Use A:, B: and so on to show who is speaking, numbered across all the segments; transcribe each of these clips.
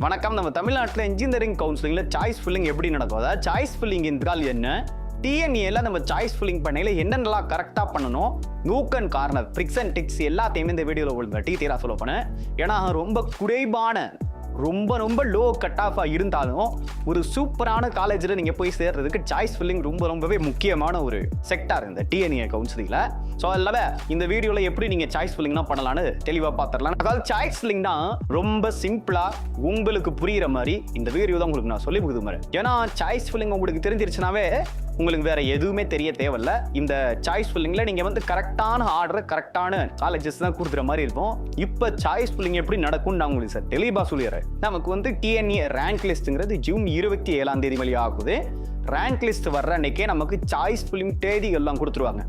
A: வணக்கம். நம்ம தமிழ்நாட்டில் இன்ஜினியரிங் கவுன்சிலிங்கில் சாய்ஸ் ஃபில்லிங் எப்படி நடக்கும்? அதாவது சாய்ஸ் ஃபில்லிங் என்றால் என்ன, TNEAல நம்ம சாய்ஸ் ஃபில்லிங் பண்ணையில் என்னென்னலாம் கரெக்டாக பண்ணணும், nook and corner, tricks and tips எல்லாத்தையுமே இந்த வீடியோவில் உங்களுக்கு டீட்டெயிலாக சொல்ல போனேன். ஏன்னா ரொம்ப குறைவான ரொம்ப லோ கட் ஆஃபாக இருந்தாலும் ஒரு சூப்பரான காலேஜில் நீங்கள் போய் சேர்றதுக்கு சாய்ஸ் ஃபில்லிங் ரொம்பவே முக்கியமான ஒரு செக்டார் இந்த TNEA கவுன்சிலிங்கில். ஸோ அதில் இந்த வீடியோவில் எப்படி நீங்கள் சாய்ஸ் ஃபில்லிங்னா பண்ணலான்னு தெளிவாக பார்த்துடலாம். அதாவது சாய்ஸ் ஃபில்லிங் தான் ரொம்ப சிம்பிளாக உங்களுக்கு புரிகிற மாதிரி இந்த வீடியோ தான் உங்களுக்கு நான் சொல்லி கொடுக்குறேன். ஏன்னா சாய்ஸ் ஃபில்லிங் உங்களுக்கு தெரிஞ்சிருச்சுனாவே உங்களுக்கு வேற எதுவுமே தெரிய தேவையில்ல. இந்த சாய்ஸ் ஃபில்லிங்கில் நீங்கள் வந்து கரெக்டான ஆர்டர் கரெக்டான காலேஜஸ் தான் கொடுக்குற மாதிரி இருக்கும். இப்போ சாய்ஸ் ஃபில்லிங் எப்படி நடக்கும்னு நான் உங்களுக்கு சார் தெளிவாக சொல்லிடுறேன். நமக்கு வந்து TNEA ரேங்க் லிஸ்ட்டுங்கிறது ஜூன் 27 வழி ஆகுது. ரேங்க் லிஸ்ட் வர்ற அன்னைக்கே நமக்கு சாய்ஸ் ஃபில்லிங் தேதிகள்லாம் கொடுத்துருவாங்க.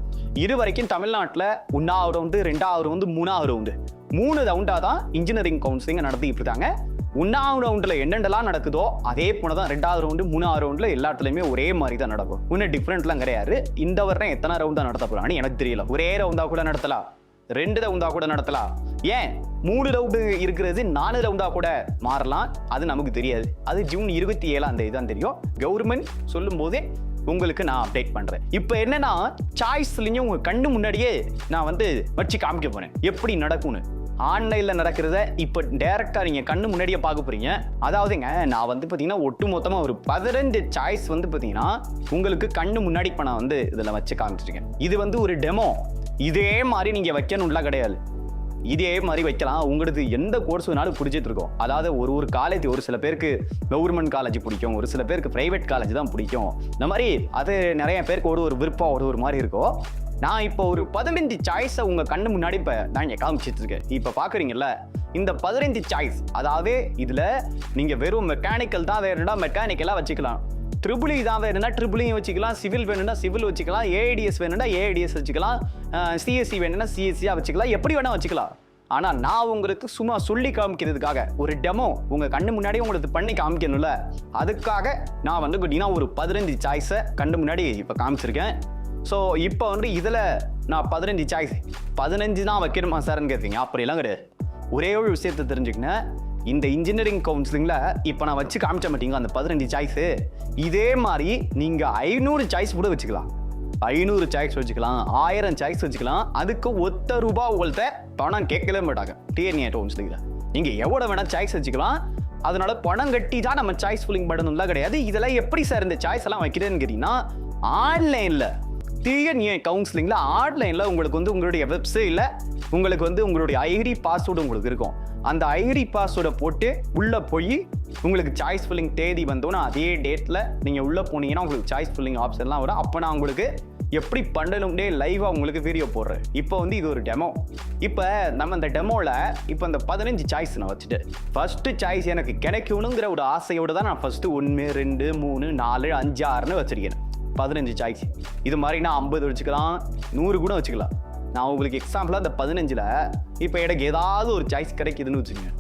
A: இது வரைக்கும் தமிழ்நாட்டில் 1வது ரவுண்டு, 2வது ரவுண்டு, 3வது ரவுண்டு 3 ரவுண்டாக தான் இன்ஜினியரிங் கவுன்சிலிங் நடத்திட்டு இருக்காங்க. 1வது ரவுண்டில் என்னென்னலாம் நடக்குதோ அதே போல தான் 2வது ரவுண்டு, 3வது ரவுண்டில் எல்லாத்துலேயுமே ஒரே மாதிரி தான் நடக்கும். இன்னும் டிஃப்ரெண்ட்லாம் கிடையாது. இந்த வருடம் எத்தனை ரவுண்ட் தான் நடத்த போகிறான்னு எனக்கு தெரியல. ஒரே ரவுண்டாக கூட நடத்தலாம், 2 ரவுண்டாக கூட நடத்தலாம், ஏன் 3 ரவுண்டு இருக்கிறது 4 ரவுண்டாக கூட மாறலாம். அது நமக்கு தெரியாது. அது ஜூன் 27 தான் தெரியும். கவர்மெண்ட் சொல்லும் போதே உங்களுக்கு நான் அப்டேட் பண்றேன். இப்போ என்னன்னா சாய்ஸ்லயும் உங்க கண்ணு முன்னாடியே நான் வந்து வச்சு காமிக்க போறேன் எப்படி நடக்கும்னு. ஆன்லைன்ல நடக்கிறத இப்போ டைரக்டா நீங்க கண்ணு முன்னாடியே பார்க்க போறீங்க. அதாவதுங்க நான் வந்து பாத்தீங்கன்னா ஒட்டு மொத்தமா ஒரு 15 சாய்ஸ் வந்து பாத்தீங்கன்னா உங்களுக்கு கண்ணு முன்னாடி இப்போ நான் வந்து இதுல வச்சு காமிச்சிருக்கேன். இது வந்து ஒரு டெமோ. இதே மாதிரி நீங்க வைக்கணும்லாம் கிடையாது. இதே மாதிரி வைக்கலாம். உங்களுக்கு எந்த கோர்ஸ் வேணாலும் பிடிச்சிட்டு இருக்கும். அதாவது ஒரு காலேஜ், ஒரு சில பேருக்கு கவர்மெண்ட் காலேஜ் பிடிக்கும், ஒரு சில பேருக்கு பிரைவேட் காலேஜ் தான் பிடிக்கும். இந்த மாதிரி அது நிறைய பேருக்கு ஒரு விருப்பம் ஒரு மாதிரி இருக்கும். நான் இப்போ ஒரு 15 சாய்ஸை உங்க கண்ணு முன்னாடி இப்போ நான் இங்கே காமிச்சிட்டு இருக்கேன். இப்போ பார்க்குறீங்கல்ல, இந்த 15 சாய்ஸ், அதாவது இதுல நீங்க வெறும் மெக்கானிக்கல் தான் வேணும்னா மெக்கானிக்கலாக வச்சுக்கலாம், ட்ரிபிள் தான் வேணும்னா ட்ரிபிளையும் வச்சுக்கலாம், சிவில் வேணும்னா சிவில் வச்சுக்கலாம், AADS வேணும்னா AADS வச்சுக்கலாம், CSC வேணும்னா CSCயாக வச்சுக்கலாம், எப்படி வேணா வச்சுக்கலாம். ஆனால் நான் உங்களுக்கு சும்மா சொல்லி காமிக்கிறதுக்காக ஒரு டெமோ உங்கள் கண்ணு முன்னாடி உங்களுக்கு பண்ணி காமிக்கணும்ல, அதுக்காக நான் வந்து பார்த்தீங்கன்னா ஒரு 15 சாய்ஸை கண்ணு முன்னாடி இப்போ காமிச்சிருக்கேன். ஸோ இப்போ வந்து இதில் நான் 15 சாய்ஸ் 15 தான் வைக்கணுமா சார்ன்னு கேட்பீங்க. அப்படிலாம் கிடையாது. ஒரே ஒரு விஷயத்தை தெரிஞ்சுக்கினேன். இந்த இன்ஜினியரிங் கவுன்சிலிங்கில் இப்போ நான் வச்சு காமிச்ச மாட்டீங்க அந்த 15 சாய்ஸு, இதே மாதிரி நீங்கள் 500 சாய்ஸ் கூட வச்சுக்கலாம். 500 சாய்ஸ் வச்சுக்கலாம், 1000 சாய்ஸ் வச்சுக்கலாம். அதுக்கு ₹1 உங்கள்கிட்ட பணம் கேட்கவே மாட்டாங்க TNEA கவுன்சிலிங்கில். நீங்கள் எவ்வளோ வேணால் சாய்ஸ் வச்சுக்கலாம். அதனால பணம் கட்டி தான் நம்ம சாய்ஸ் ஃபில்லிங் பண்ணணும்லாம் கிடையாது. இதெல்லாம் எப்படி சார் இந்த சாய்ஸ் எல்லாம் வைக்கிறேன்னு கேட்டீங்கன்னா, ஆன்லைனில் TNEA கவுன்சிலிங்கில் ஆன்லைனில் உங்களுக்கு வந்து உங்களுடைய வெப்சைட்டில் உங்களுக்கு வந்து உங்களுடைய ஐடி பாஸ்வேர்டு உங்களுக்கு இருக்கும். அந்த ஐடி பாஸ்வேர்டை போட்டு உள்ளே போய் உங்களுக்கு சாய்ஸ் ஃபில்லிங் தேதி வந்தோன்னா அதே டேட்டில் நீங்கள் உள்ளே போனீங்கன்னா உங்களுக்கு சாய்ஸ் ஃபில்லிங் ஆப்ஷன்லாம் வரும். அப்போ நான் உங்களுக்கு எப்படி பண்ணணும்னே லைவாக உங்களுக்கு வீடியோ போடுறேன். இப்போ வந்து இது ஒரு டெமோ. இப்போ நம்ம இந்த டெமோவில் இப்போ இந்த 15 சாய்ஸ் நான் வச்சுட்டு ஃபர்ஸ்ட் சாய்ஸ் எனக்கு கிடைக்கணுங்கிற ஒரு ஆசையோடு தான் நான் ஃபர்ஸ்ட்டு 1, 2, 3, 4, 5, 6ன்னு வச்சிருக்கேன். 15 சாய்ஸ். இது மாதிரி நான் 50 வச்சுக்கலாம், 100 கூட வச்சுக்கலாம். நான் உங்களுக்கு எக்ஸாம்பிளாக இந்த 15ல் இப்போ எனக்கு ஏதாவது ஒரு சாய்ஸ் கிடைக்குதுன்னு வச்சுக்கோங்க.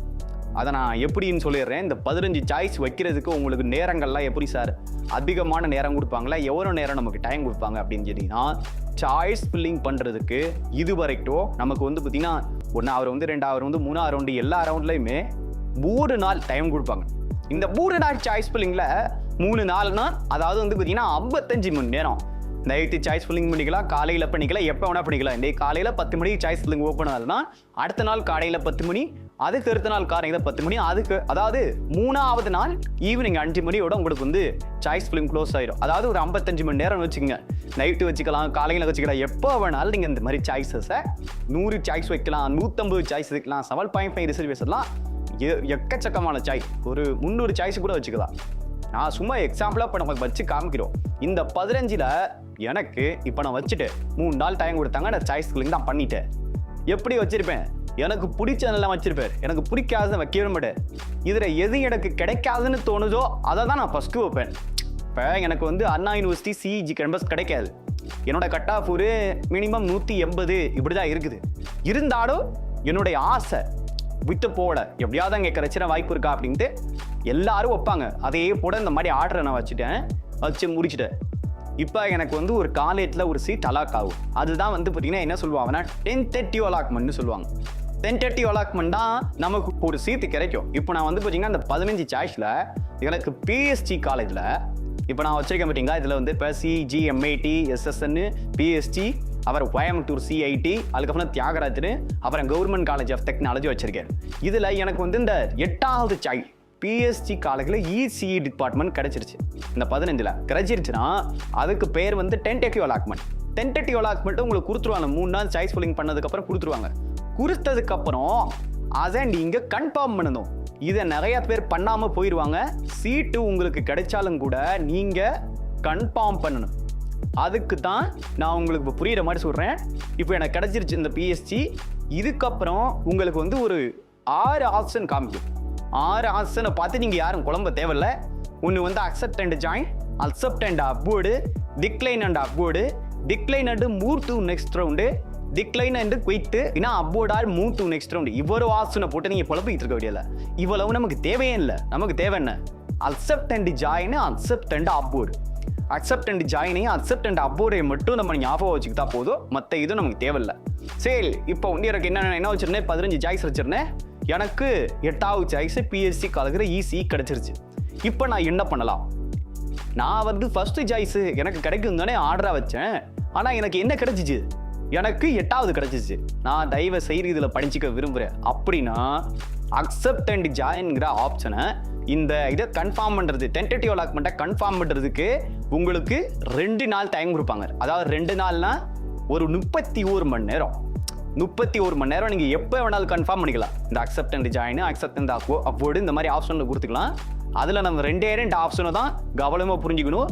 A: அதை நான் எப்படின்னு சொல்லிடுறேன். இந்த 15 சாய்ஸ் வைக்கிறதுக்கு உங்களுக்கு நேரங்கள்லாம் எப்படி சார், அதிகமான நேரம் கொடுப்பாங்களா, எவ்வளோ நேரம் நமக்கு டைம் கொடுப்பாங்க அப்படின்னு கேட்டிங்கன்னா, சாய்ஸ் ஃபில்லிங் பண்ணுறதுக்கு இது வரைக்கும் நமக்கு வந்து பார்த்திங்கன்னா 1வது ரவுண்டு, 2வது ரவுண்டு, 3வது ரவுண்டு எல்லா ரவுண்ட்லையுமே 3 நாள் டைம் கொடுப்பாங்க. இந்த 3 நாள் சாய்ஸ் ஃபில்லிங்கில் 3 நாள்னா அதாவது வந்து பார்த்தீங்கன்னா 55 மணி நேரம். நைட்டு சாய்ஸ் ஃபில்லிங் பண்ணிக்கலாம், காலையில் பண்ணிக்கலாம், எப்போ வேணால் பண்ணிக்கலாம். இன்றைக்கு காலையில் 10 மணிக்கு சாய்ஸ் ஃபில்லிங் ஓப்பன் ஆகுதுன்னா அடுத்த நாள் காலையில் 10 மணி, அதுக்கு அடுத்த நாள் காலையில் 10 மணி, அதுக்கு அதாவது 3வது நாள் ஈவினிங் 5 மணியோட உங்களுக்கு வந்து சாய்ஸ் ஃபில்லிங் க்ளோஸ் ஆயிடும். அதாவது ஒரு 55 மணி நேரம் வச்சுக்கோங்க. நைட்டு வச்சுக்கலாம், காலையில் வச்சுக்கலாம், எப்போ வேணாலும் நீங்கள் இந்த மாதிரி சாய்ஸஸை 100 சாய்ஸ் வைக்கலாம், 150 சாய்ஸ் வைக்கலாம், 7.5 ரிசர்வேஷன்லாம் எக்கச்சக்கமான சாய்ஸ், ஒரு 300 சாய்ஸ் கூட வச்சுக்கலாம். நான் சும்மா எக்ஸாம்பிளாக இப்போ நமக்கு வச்சு காமிக்கிறோம். இந்த 15ல் எனக்கு இப்போ நான் வச்சுட்டு 3 நாள் டைம் கொடுத்தாங்க. நான் சாய்ஸ் ஃபில்லிங் தான் பண்ணிட்டேன். எப்படி வச்சிருப்பேன், எனக்கு பிடிச்சதெல்லாம் வச்சிருப்பேன், எனக்கு பிடிக்காததை வைக்கவே மாட்டேன். இதில் எது எனக்கு கிடைக்காதுன்னு தோணுதோ அதை தான் நான் ஃபஸ்ட்டு வைப்பேன். இப்போ எனக்கு வந்து அண்ணா யூனிவர்சிட்டி CEG கேம்பஸ் கிடைக்காது. என்னோட கட் ஆஃப் ஒரு மினிமம் 180 இப்படி தான் இருக்குது. இருந்தாலும் என்னுடைய ஆசை விட்டு போட எப்படியாவது அங்கே கிடைச்சிட வாய்ப்பு இருக்கா அப்படின்ட்டு எல்லாரும் வைப்பாங்க. அதே போட இந்த மாதிரி ஆர்டரை நான் வச்சு முடிச்சுட்டேன். இப்போ எனக்கு வந்து ஒரு காலேஜில் ஒரு சீட் அலாக் ஆகும். அதுதான் வந்து பார்த்தீங்கன்னா என்ன சொல்லுவாங்கன்னா 1030 அலாக்மெண்ட்னு சொல்லுவாங்க. டென்டேட்டிவ் அலாட்மெண்ட் தான் நமக்கு ஒரு சீட்டு கிடைக்கும். இப்போ நான் வந்து பார்த்தீங்கன்னா இந்த 15 சாய்ஸில் எனக்கு பிஎஸ்டி காலேஜில் இப்போ நான் வச்சிருக்கேன் பார்த்தீங்களா, இதில் வந்து இப்போ சிஜி, எம்ஐடி, எஸ்எஸ்என், பிஎஸ்டி, அப்புறம் கோயம்புத்தூர் சிஐடி, அதுக்கப்புறம் தியாகராஜர், அப்புறம் கவர்மெண்ட் காலேஜ் ஆஃப் டெக்னாலஜி வச்சிருக்கேன். இதில் எனக்கு வந்து இந்த 8வது சாய்ஸ் பிஎஸ்டி காலேஜில் இசிஇ டிபார்ட்மெண்ட் கிடைச்சிருச்சு. இந்த 15ல் கிடைச்சிருச்சுன்னா அதுக்கு பேர் வந்து டென்டேட்டிவ் அலாட்மெண்ட். டென்டேட்டிவ் அலாட்மெண்ட் உங்களுக்கு கொடுத்துருவாங்க. 3 நாள் சாய்ஸ் ஃபில்லிங் பண்ணதுக்கப்புறம் கொடுத்துருவாங்க. கொடுத்ததுக்கப்புறம் அதை நீங்கள் கன்ஃபார்ம் பண்ணணும். இதை நிறைய பேர் பண்ணாமல் போயிடுவாங்க. சீட்டு உங்களுக்கு கிடைச்சாலும் கூட நீங்கள் கன்ஃபார்ம் பண்ணணும். அதுக்கு தான் நான் உங்களுக்கு இப்போ புரிகிற மாதிரி சொல்கிறேன். இப்போ எனக்கு கிடைச்சிருச்சு இந்த பிஎஸ்டி. இதுக்கப்புறம் உங்களுக்கு வந்து ஒரு 6 ஆப்ஷன் காமிக்கும். 6 ஆப்ஷனை பார்த்து நீங்கள் யாரும் குழம்ப தேவையில்லை. ஒன்று வந்து accept and join, accept and upward, decline and upward, decline and move to next round, decline and quit, ஏன்னா upward or move to next round. இவ்வளோ ஆப்ஷனை போட்டு நீங்கள் குழப்பிக்கிட்டு இருக்க வேண்டியதில்லை. இவ்வளவு நமக்கு தேவையே இல்லை. நமக்கு தேவை என்ன? Accept and join, accept and upward. Accept and ஜாயினையும் அக்செப்ட் அண்ட் அப்வோர்டை மட்டும் நம்ம ஞாபகம் வச்சுக்கிட்டா போதும். மற்ற இதுவும் நமக்கு தேவையில்லை. சரி, இப்போ வந்து எனக்கு என்ன வச்சிருந்தேன்? 15 சாய்ஸ் வச்சிருந்தேன். எனக்கு 8வது சாய்ஸ் பிஎஸ்சி காலேஜில் இசி கிடைச்சிருச்சு. இப்போ நான் என்ன பண்ணலாம்? நான் வந்து ஃபர்ஸ்ட் சாய்ஸ் எனக்கு கிடைக்கும் தானே ஆர்டராக வச்சேன். ஆனால் எனக்கு என்ன கிடைச்சிச்சு? எனக்கு 8வது கிடைச்சிச்சு. நான் தயவு செய்து இதில் படிச்சுக்க விரும்புகிறேன். அப்படின்னா அக்செப்ட் அண்ட் ஜாயின்ங்கிற ஆப்ஷனை இந்த இதை கன்ஃபார்ம் பண்ணுறது, டென்டேட்டிவ் அலாட்மெண்ட்டை கன்ஃபார்ம் பண்ணுறதுக்கு உங்களுக்கு 2 நாள் டைம் கொடுப்பாங்க. அதாவது 2 நாள்னா ஒரு 31 மணி நேரம். 31 மணி நேரம் நீங்கள் எப்போ வேணாலும் கன்ஃபார்ம் பண்ணிக்கலாம். இந்த accept and join, accept and upward, இந்த மாதிரி ஆப்ஷனில் கொடுத்துக்கலாம். அதில் நம்ம 2 ஆப்ஷனை தான் கவனமாக புரிஞ்சுக்கணும்.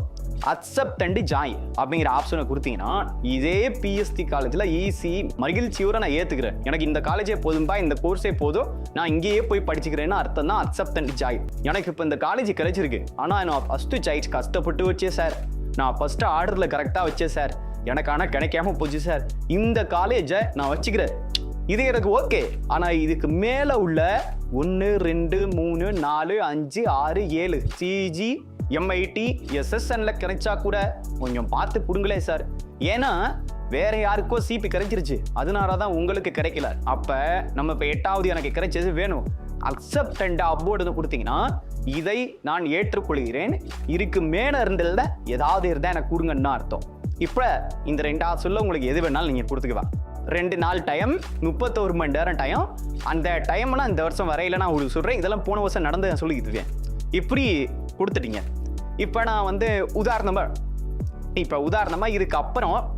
A: அக்செப்ட் அண்ட் ஜாயின் அப்படிங்கிற ஆப்ஷனை கொடுத்தீங்கன்னா இதே பிஎஸ்டி காலேஜில் ஈஸி மகிழ்ச்சியோட நான் ஏற்றுக்கிறேன். எனக்கு இந்த காலேஜே போதும்பா, இந்த கோர்ஸே போதும், நான் இங்கேயே போய் படிச்சுக்கிறேன்னு அர்த்தம் தான் அக்செப்ட் அண்ட் ஜாயின். எனக்கு இப்போ இந்த காலேஜ் கிடைச்சிருக்கு. ஆனால் நான் ஃபஸ்ட்டு சாய்ஸ் கஷ்டப்பட்டு வச்சேன் சார், நான் ஃபஸ்ட்டு ஆர்டரில் கரெக்டாக வச்சேன் சார், எனக்கு ஆனால் கிடைக்காம போச்சு சார், இந்த காலேஜை நான் வச்சுக்கிறேன், இது எனக்கு ஓகே. ஆனால் இதுக்கு மேலே உள்ள 1, 2, 3, 4, 5, 6, 7 சிஜி, எம்ஐடி, எஸ்எஸ்என்ல கிடைச்சா கூட கொஞ்சம் பார்த்து கொடுங்களே சார். ஏன்னா வேற யாருக்கோ சிபி கிடைச்சிருச்சு, அதனால தான் உங்களுக்கு கிடைக்கல. அப்போ நம்ம இப்போ 8வது எனக்கு கிடைச்சது வேணும். அக்செப்ட் அண்ட் அப்வோர்டு கொடுத்தீங்கன்னா இதை நான் ஏற்றுக்கொள்கிறேன், இதுக்கு மேலே இருந்ததில் ஏதாவது இருந்தால் எனக்கு கொடுங்கன்னு அர்த்தம். இப்போ இந்த 2வது சொல்ல உங்களுக்கு எது வேணாலும் நீங்கள் கொடுத்துக்குவா. 2 நாள் டைம், 31 மணி நேரம் டைம். அந்த டைம்லாம் இந்த வருஷம் வரையில நான் உங்களுக்கு சொல்கிறேன். இதெல்லாம் போன வருஷம் நடந்து நான் சொல்லிக்கிட்டுருக்கேன். இப்படி கொடுத்துட்டீங்க. இப்போ நான் வந்து உதாரணமாக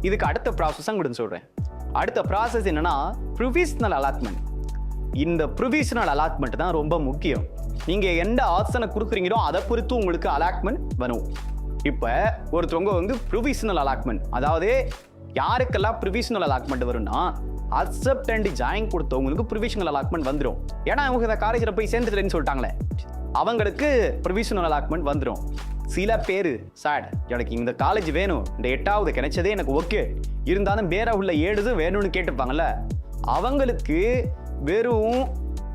A: இதுக்கு அடுத்த ப்ராசஸ் தான் கொடுத்து சொல்கிறேன். அடுத்த ப்ராசஸ் என்னன்னா ப்ரொவிஷனல் அலாட்மெண்ட். இந்த ப்ரொவிஷனல் அலாட்மெண்ட் தான் ரொம்ப முக்கியம். நீங்கள் எந்த ஆப்ஷனை கொடுக்குறீங்களோ அதை பொறுத்து உங்களுக்கு அலாட்மெண்ட் வரும். இப்போ ஒருத்தவங்க வந்து ப்ரொவிஷனல் அலாட்மெண்ட், அதாவது யாருக்கெல்லாம் ப்ரொவிஷனல் அலாட்மெண்ட் வரும்னா அக்செப்ட் அண்ட் ஜாயின் கொடுத்தவங்களுக்கு ப்ரொவிஷனல் அலாட்மெண்ட் வந்துடும். ஏன்னா அவங்க இந்த காலேஜில் போய் சேர்ந்துட்டேன்னு சொல்லிட்டாங்களே, அவங்களுக்கு ப்ரொவிஷனல் அலாட்மெண்ட் வந்துடும். சில பேர் சார் எனக்கு இந்த காலேஜ் வேணும், இந்த 8வது கிடைச்சதே எனக்கு ஓகே, இருந்தாலும் வேற உள்ள 7 வேணும்னு கேட்டுப்பாங்கல்ல, அவங்களுக்கு வெறும்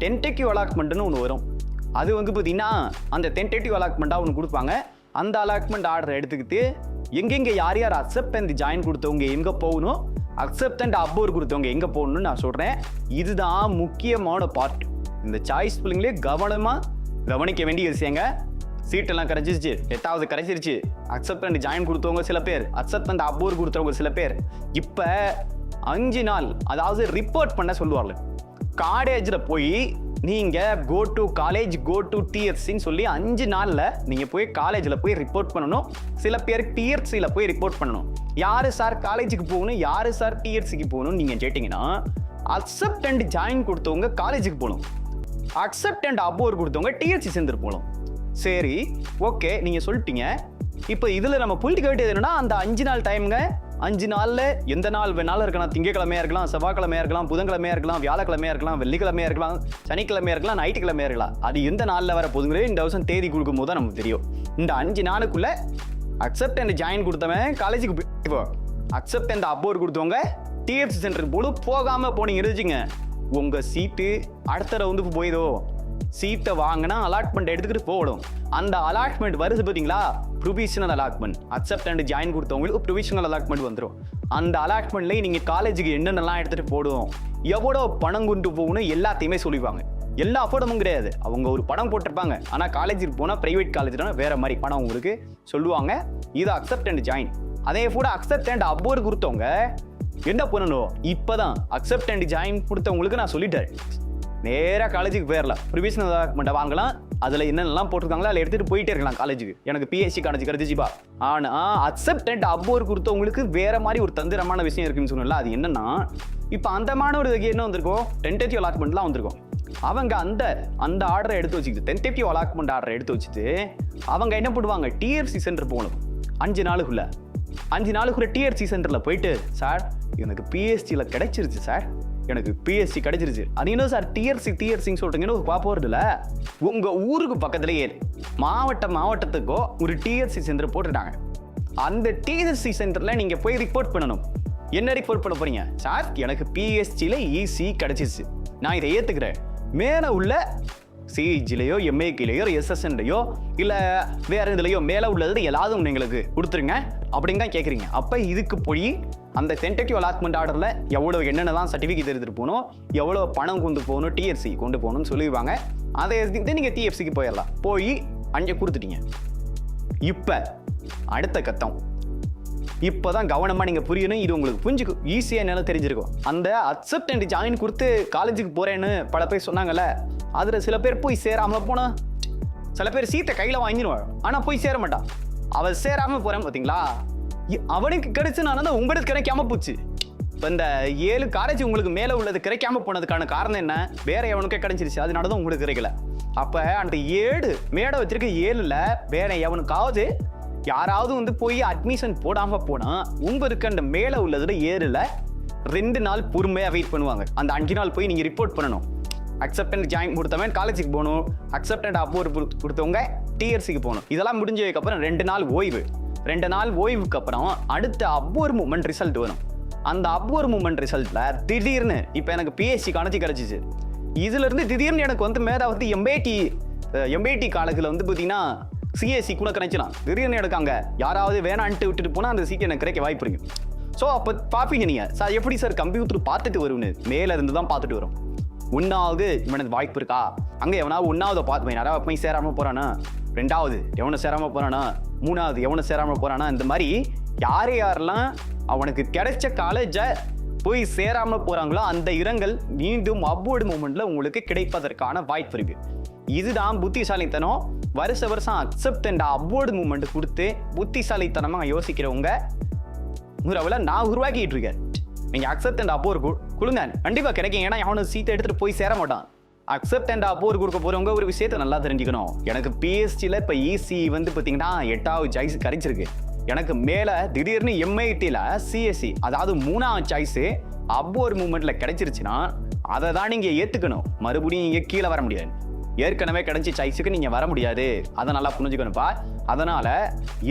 A: டென்டேட்டிவ் அலாட்மெண்ட்னு ஒன்று வரும். அது வந்து பார்த்தீங்கன்னா அந்த டென்டேட்டிவ் அலாட்மெண்ட்டாக ஒன்று கொடுப்பாங்க. அந்த அலாட்மெண்ட் ஆர்டரை எடுத்துக்கிட்டு எங்கெங்கே யார் யார் அக்செப்ட் அண்ட் ஜாயின் கொடுத்தவங்க எங்கே போகணும், அக்செப்ட் அண்ட் அப்வோர்டு கொடுத்தவங்க எங்கே போகணும்னு நான் சொல்கிறேன். இதுதான் முக்கியமான பார்ட். இந்த சாய்ஸ் ஃபில்லிங்லேயே கவனிக்க வேண்டிய விஷயங்க. சீட்டெல்லாம் கிடைச்சிருச்சு, 8வது கிடைச்சிருச்சு, அக்செப்ட் அண்ட் ஜாயின் கொடுத்தவங்க சில பேர், அக்செப்ட் அண்ட் அப்வோர்டு கொடுத்தவங்க சில பேர். இப்போ 5 நாள் அதாவது ரிப்போர்ட் பண்ண சொல்லுவாங்க. காலேஜில் போய் நீங்கள் go to college, go to டிஎஸ்சின்னு சொல்லி 5 நாளில் நீங்கள் போய் காலேஜில் போய் ரிப்போர்ட் பண்ணணும். சில பேர் டிஎஸ்சியில் போய் ரிப்போர்ட் பண்ணணும். யார் சார் காலேஜுக்கு போகணும், யார் சார் டிஎஸ்சிக்கு போகணும்னு நீங்கள் கேட்டிங்கன்னா அக்செப்ட் அண்ட் ஜாயின் கொடுத்தவங்க காலேஜுக்கு போகணும், அக்செப்ட் அண்ட் அப்வோர்டு கொடுத்தவங்க டிஎஸ்சி சேர்ந்துட்டு போகணும். சரி, ஓகே, நீங்கள் சொல்லிட்டீங்க. இப்போ இதில் நம்ம புரிஞ்சுக்க வேண்டியது என்னன்னா அந்த 5 நாள் டைமுங்க. 5 நாளில் எந்த நாள் வேணாலும் இருக்கலாம். திங்கக்கிழமையாக இருக்கலாம், செவ்வாய்க்கிழமையாக இருக்கலாம், புதன்கிழமையாக இருக்கலாம், வியாழக்கிழமையாக இருக்கலாம், வெள்ளிக்கிழமையாக இருக்கலாம், சனிக்கிழமையாக இருக்கலாம், ஞாயிற்றுக்கிழமையாக இருக்கலாம். அது எந்த நாளில் வர போதுங்களே இந்த வருஷம் தேதி கொடுக்கும் போது தான் நமக்கு தெரியும். இந்த 5 நாளுக்குள்ள அக்செப்ட் அண்ட் ஜாயின் கொடுத்தவன் காலேஜுக்கு போய் அக்செப்ட் அண்ட் அப்வோர்டு கொடுத்தவங்க டிஎஃப்சி சென்டருக்கு போகாமல் போனீங்க இருந்துச்சுங்க, உங்கள் சீட்டு அடுத்த ரவுண்டுக்கு போயிதோ, சீட்டை வாங்கினா அலாட்மெண்ட் எடுத்துக்கிட்டு போகணும். அந்த அலாட்மெண்ட் வருது பார்த்தீங்களா, provisional allotment. Accept and join கொடுத்தவங்களுக்கு ப்ரொவிஷனல் அலாட்மெண்ட் வந்துடும். அந்த அலாட்மெண்ட்லேயே நீங்கள் காலேஜுக்கு என்னென்னலாம் எடுத்துகிட்டு போடும், எவ்வளோ பணம் கொண்டு போகணும் எல்லாத்தையுமே சொல்லிடுவாங்க. எல்லா அஃபோர்டமும் கிடையாது. அவங்க ஒரு பணம் போட்டிருப்பாங்க, ஆனால் காலேஜுக்கு போனால் ப்ரைவேட் காலேஜ்னா வேறு மாதிரி பணம் உங்களுக்கு சொல்லுவாங்க. இது அக்செப்ட் அண்ட் ஜாயின். அதே கூட அக்செப்ட் அண்ட் அப்போர் கொடுத்தவங்க என்ன பண்ணணும், இப்போ தான் அக்செப்ட் அண்ட் ஜாயின் கொடுத்தவங்களுக்கு நான் சொல்லிட்டேன், நேராக காலேஜுக்கு போயிடலாம். ப்ரொவிஷனல் அலாட்மெண்ட்டை வாங்கலாம், அதில் என்னென்னலாம் போட்டிருக்காங்களோ அதில் எடுத்துகிட்டு போயிட்டே இருக்கலாம் காலேஜுக்கு. எனக்கு பிஎஸ்சி காலேஜ் கிடச்சிச்சிப்பா. ஆனால் அக்செப்ட் அண்ட் அப்போர் கொடுத்தவங்களுக்கு வேறு மாதிரி ஒரு தந்திரமான விஷயம் இருக்குன்னு சொன்னல. அது என்னன்னா, இப்போ அந்த மாணவர்களுக்கு என்ன வந்திருக்கோம், டென்டேட்டிவ் அலாட்மெண்ட்லாம் வந்திருக்கும். அவங்க அந்த ஆர்டரை எடுத்து வச்சுக்கிட்டு, டென்டேட்டிவ் அலாட்மெண்ட் ஆர்டரை எடுத்து வச்சுட்டு அவங்க என்ன பண்ணுவாங்க, டிஆர்சி சென்டர் போகணும். 5 நாளுக்குள்ள டிஆர்சி சென்டரில் போயிட்டு, சார் எனக்கு பிஎஸ்சியில் கிடைச்சிருச்சு சார், எனக்கு பிஎஸ்சி கிடைச்சிருச்சு. அது என்ன சார் டிஆர்சின்னு சொல்கிறீங்கன்னு பார்ப்போம். இல்லை, உங்கள் ஊருக்கு பக்கத்துலேயே மாவட்டத்துக்கோ ஒரு டிஆர்சி சென்டர் போட்டுட்டாங்க. அந்த டிஆர்சி சென்டரில் நீங்கள் போய் ரிப்போர்ட் பண்ணணும். என்ன ரிப்போர்ட் பண்ண போறீங்க, சார் எனக்கு பிஎஸ்சியில் ஈசி கிடைச்சிருச்சு, நான் இதை ஏற்றுக்கிறேன். மேலே உள்ள சிஜிலையோ எம்ஏக்கிலையோ எஸ்எஸ்என்லையோ இல்லை வேற இதுலையோ மேலே உள்ளது எல்லாதும் எங்களுக்கு கொடுத்துருங்க அப்படின்னு தான் கேட்குறீங்க. அப்போ இதுக்கு போய் அந்த டென்டேட்டிவ் அலாட்மெண்ட் ஆர்டரில் எவ்வளோ என்னென்னலாம் சர்டிஃபிகேட் எடுத்துகிட்டு போகணும், எவ்வளோ பணம் கொண்டு போகணும், டிஎஃப்சி கொண்டு போகணும்னு சொல்லிடுவாங்க. அதை எடுத்துக்கிட்டு நீங்கள் டிஎஃப்சிக்கு போயிடலாம். போய் அங்கே கொடுத்துட்டீங்க. இப்போ அடுத்த கட்டம், இப்போதான் கவனமாக நீங்கள் புரியணும். இது உங்களுக்கு புரிஞ்சுக்கும், ஈஸியாக என்னால் தெரிஞ்சிருக்கும். அந்த அக்செப்ட் அண்ட் ஜாயின் கொடுத்து காலேஜுக்கு போகிறேன்னு பல பேர் சொன்னாங்கல்ல, அதில் சில பேர் போய் சேராமல் போனால், சில பேர் சீட்டை கையில் வாங்கிடுவாங்க, ஆனால் போய் சேர மாட்டான். அவள் சேராமல் போகிறேன் பார்த்தீங்களா, அவனுக்கு கிடைச்சுனால தான் உங்களுக்கு கிடைக்காம போச்சு. இப்போ இந்த 7 காலேஜ் உங்களுக்கு மேலே உள்ளது கிடைக்காம போனதுக்கான காரணம் என்ன, வேற எவனுக்கே கிடைச்சிருச்சு, அதனால தான் உங்களுக்கு கிடைக்கல. அப்போ அந்த 7 மேடை வச்சிருக்க 7ல் வேற எவனுக்காவது யாராவது போய் அட்மிஷன் போடாமல் போனால் உங்களுக்கு அந்த மேலே உள்ளதுல 7ல் 2 நாள் பொறுமையாக வெயிட் பண்ணுவாங்க. அந்த 5 நாள் போய் நீங்கள் ரிப்போர்ட் பண்ணணும். அக்செப்ட் அண்ட் ஜாயின் கொடுத்தவன் காலேஜுக்கு போகணும், அக்செப்ட் அண்ட் அப்போர் கொடுத்தவங்க டிஆர்சிக்கு போகணும். இதெல்லாம் முடிஞ்சதுக்கப்புறம் 2 நாள் ஓய்வு. 2 நாள் ஓய்வுக்கு அப்புறம் அடுத்த அப்போர் மூமெண்ட் ரிசல்ட் வரும். அந்த அப்போர் மூமெண்ட் ரிசல்ட்டில் திடீர்னு இப்போ எனக்கு பிஎஸ்சி காலேஜ் கிடச்சிச்சு, இதுலேருந்து திடீர்னு எனக்கு மேலே எம்ஐடி காலேஜில் பார்த்தீங்கன்னா சிஎஸ்சி கூட கிடைச்சலாம். திடீர்னு எடுக்காங்க, யாராவது வேணான்ட்டு விட்டுட்டு போனால் அந்த சீட் எனக்கு கிடைக்க வாய்ப்பு இருக்கு. ஸோ அப்போ பார்ப்பீங்க நீங்கள், சார் எப்படி சார் கம்ப்யூட்டர் பார்த்துட்டு வரும்னு, மேலே இருந்து தான் பார்த்துட்டு வரும். 1வது இவனுக்கு வாய்ப்பு இருக்கா, அங்கே எவனாவது 1வது பார்த்துப்பேன், யாராவது போய் சேராமல் போகிறானா, 2வது எவனை சேராமல் போகிறானா, 3வது எவனை சேராமல் போகிறானா, இந்த மாதிரி யாரெல்லாம் அவனுக்கு கிடைச்ச காலேஜை போய் சேராமல் போகிறாங்களோ அந்த இடங்கள் மீண்டும் அப்போர்டு மூமெண்ட்டில் உங்களுக்கு கிடைப்பதற்கான வாய்ப்பு இருக்கு. இதுதான் புத்திசாலித்தனம். வருஷம் அக்செப்ட் அண்ட் அப்போர்டு மூமெண்ட் கொடுத்து புத்திசாலித்தனமாக யோசிக்கிறவங்க உறவில் நான் உருவாக்கிட்டு இருக்கேன். நீங்கள் அக்செப்ட் அண்ட் அப்போர் கொடுங்க, கண்டிப்பாக கிடைக்கும். ஏன்னா அவனை சீட்டை எடுத்துகிட்டு போய் சேர மாட்டான். அக்செப்ட் அண்ட் அப்போர் கொடுக்க போகிறவங்க ஒரு விஷயத்தை நல்லா தெரிஞ்சுக்கணும். எனக்கு பிஎஸ்சியில் இப்போ ஈசி பார்த்தீங்கன்னா 8வது சாய்ஸ் கிடைச்சிருக்கு. எனக்கு மேலே திடீர்னு எம்ஐடியில் சிஎஸ்சி, அதாவது 3வது சாய்ஸு அப்போர் மூமெண்ட்டில் கிடைச்சிருச்சுன்னா அதை தான் நீங்கள் ஏற்றுக்கணும். மறுபடியும் நீங்கள் கீழே வர முடியாது. ஏற்கனவே கிடைச்ச சாய்ஸுக்கு நீங்கள் வர முடியாது. அதை நல்லா புரிஞ்சுக்கணும்ப்பா. அதனால்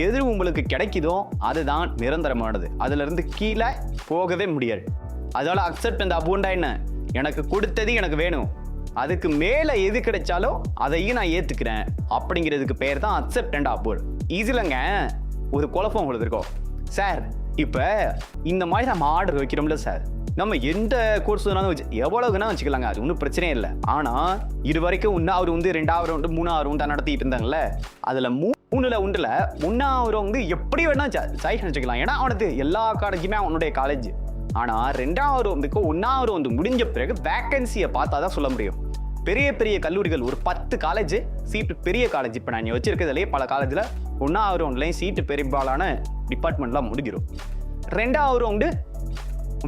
A: எது உங்களுக்கு கிடைக்குதோ அதுதான் நிரந்தரமானது. அதிலிருந்து கீழே போகவே முடியாது. அதனால் அக்செப்ட் அண்ட் அப்போர்டா என்ன, எனக்கு கொடுத்தது எனக்கு வேணும், அதுக்கு மேலே எது கிடைச்சாலும் அதையும் நான் ஏற்றுக்கிறேன் அப்படிங்கிறதுக்கு பேர் தான் அக்செப்ட் அண்ட் அப்போர்ட். இதுலங்க ஒரு குழப்பம் உங்களுக்கு இருக்கும். சார் இப்போ இந்த மாதிரி நம்ம ஆர்டர் வைக்கிறோம்ல சார், நம்ம எந்த கோர்ஸ் வேணாலும் எவ்வளவுனா வச்சுக்கலாங்க, அது ஒன்றும் பிரச்சனையே இல்லை. ஆனால் இது வரைக்கும் 1வது 2வது ரவுண்டு 3வது ரவுண்டா நடத்திட்டு இருந்தாங்கல்ல, அதில் 1வது எப்படி வேணா சாய்ஸ் வச்சுக்கலாம். ஏன்னா அவனுக்கு எல்லா காலேஜுமே அவனுடைய காலேஜ். ஆனால் 2வது ரவுண்டுக்கு 1வது ரவுண்டு முடிஞ்ச பிறகு வேக்கன்சியை பார்த்தா தான் சொல்ல முடியும். பெரிய பெரிய கல்லூரிகள் ஒரு 10 காலேஜ் சீட்டு, பெரிய காலேஜ் இப்போ நான் வச்சிருக்கிறதுலேயே பல காலேஜில் 1வது ரவுண்ட்லேயும் சீட்டு பெரும்பாலான டிபார்ட்மெண்ட்லாம் முடிஞ்சிடும். 2வது ரவுண்டு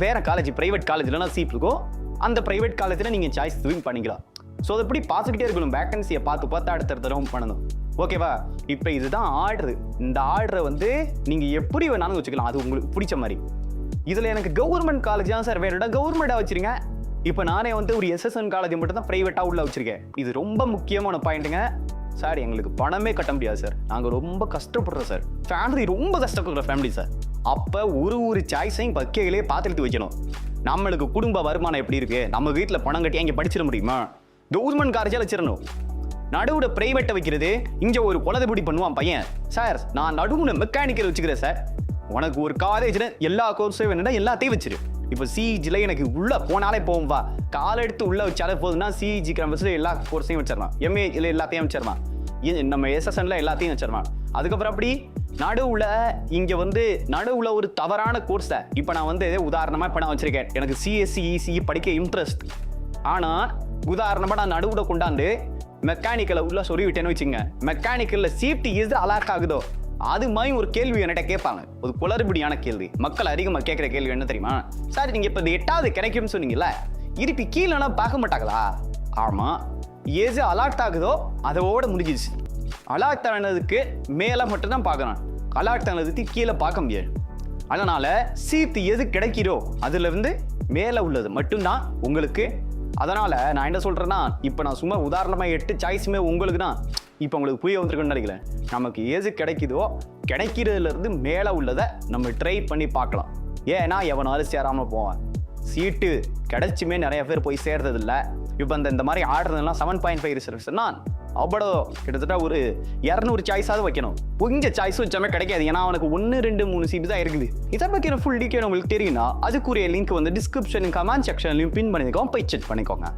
A: வேற காலேஜ், பிரைவேட் காலேஜ்லாம் சீட் இருக்கும். அந்த பிரைவேட் காலேஜில் நீங்கள் சாய்ஸ் ஸ்விங் பண்ணிக்கலாம். ஸோ அதை எப்படி பார்த்துக்கிட்டே இருக்கணும், வேக்கன்சியை பார்த்து அடுத்த ரவுண்ட் பண்ணணும். ஓகேவா? இப்போ இதுதான் ஆர்டரு. இந்த ஆர்டரை நீங்கள் எப்படி வேணாலும் வச்சுக்கலாம், அது உங்களுக்கு பிடிச்ச மாதிரி. இதில் எனக்கு கவர்மெண்ட் காலேஜ் தான் சார் வேற இடம், கவர்மெண்ட்டாக வச்சுருங்க. இப்போ நானே ஒரு எஸ்எஸ்என் காலேஜ் மட்டும் தான் ப்ரைவேட்டாக உள்ள வச்சுருக்கேன். இது ரொம்ப முக்கியமான பாயிண்ட்டுங்க. சார் எங்களுக்கு பணமே கட்ட முடியாது சார், நாங்கள் ரொம்ப கஷ்டப்படுறோம் சார், ஃபேமிலி ரொம்ப கஷ்டப்படுற ஃபேமிலி சார். அப்போ ஒரு சாய்ஸையும் பக்கைகளே பார்த்துட்டு வைக்கணும். நம்மளுக்கு குடும்ப வருமானம் எப்படி இருக்குது, நம்ம வீட்டில் பணம் கட்டி அங்கே படிச்சிட முடியுமா, கவர்மெண்ட் காலேஜில் வச்சிடணும். நடுவுல பிரைவேட்டை வைக்கிறது, இங்க ஒரு குலதபடி பண்ணுவான் பையன். சார் நான் நடுவுல மெக்கானிக்கல் வச்சுக்கிறேன் சார். உனக்கு ஒரு காலேஜில் எல்லா கோர்ஸும் வேணும்னா எல்லாத்தையும் வச்சிரு. இப்போ சிஇஜியில் எனக்கு உள்ள போனாலே போகும் வா, காலை எடுத்து உள்ள வச்சாலே போதுன்னா சிஇஜி கேம்பஸில் எல்லா கோர்ஸையும் வச்சிடலாம், எம்ஏல எல்லாத்தையும் வச்சிடலாம், நம்ம எஸ்எஸ்என்ல எல்லாத்தையும் வச்சிடலாம். அதுக்கப்புறம் அப்படி நடுவுல இங்க வந்து நடுவுல ஒரு தவறான கோர்ஸை இப்போ நான் வந்து உதாரணமா இப்போ நான் வச்சிருக்கேன், எனக்கு சிஎஸ்சி இசிஇ படிக்க இன்ட்ரெஸ்ட். ஆனா உதாரணமா நான் நடுவுல கொண்டாந்து மெக்கானிக்கலை உள்ள சொல்லி விட்டேன்னு வச்சுங்க, மெக்கானிக்கல்ல சேஃப்டி எது அலாக் ஆகுதோ அது மாதிரி ஒரு கேள்வி என்கிட்ட கேட்பாங்க. ஒரு குளறுபடியான கேள்வி, மக்கள் அதிகமாக கேட்குற கேள்வி என்ன தெரியுமா? சார் நீங்க இப்போ இந்த 8வது கிடைக்கும்னு சொன்னீங்கல்ல, இருப்பி கீழேனா பார்க்க மாட்டாங்களா? ஆமா, எது அலாட் ஆகுதோ அதோட முடிஞ்சிச்சு. அலாட் ஆனதுக்கு மேலே மட்டும்தான் பார்க்கணும், அலாட் ஆனதுக்கு கீழே பார்க்க முடியாது. அதனால சீட்டு எது கிடைக்கிறோ அதுல இருந்து மேலே உள்ளது மட்டும்தான் உங்களுக்கு. அதனால நான் என்ன சொல்றேன்னா, இப்போ நான் சும்மா உதாரணமா 8 சாய்ஸுமே உங்களுக்கு தான் இப்போ உங்களுக்கு புரிய வந்திருக்குன்னு நினைக்கிறேன். நமக்கு எது கிடைக்குதோ கிடைக்கிறதுல இருந்து மேலே உள்ளதை நம்ம ட்ரை பண்ணி பார்க்கலாம். ஏன்னா எவனாலும் சேராம போவான். சீட்டு கிடைச்சுமே நிறைய பேர் போய் சேர்றது இல்லை. இப்போ இந்த மாதிரி ஆடுறதுலாம் 7.5 ரிசர்வேஷன்னா அவ்வளோ கிட்டத்தட்ட ஒரு 200 சாய்ஸாவது வைக்கணும். கொஞ்ச சாய்ஸ் வச்சாமே கிடைக்காது. ஏன்னா அவனுக்கு 1, 2, 3 சீட் தான் இருக்குது. இதை பற்றின ஃபுல் டீட்டெயில் உங்களுக்கு தெரியும்னா அதுக்குரிய லிங்க் வந்து டிஸ்கிரிப்ஷன் கமெண்ட் செக்ஷன்லையும் பின் பண்ணிக்கோங்க, போய் செக் பண்ணிக்கோங்க.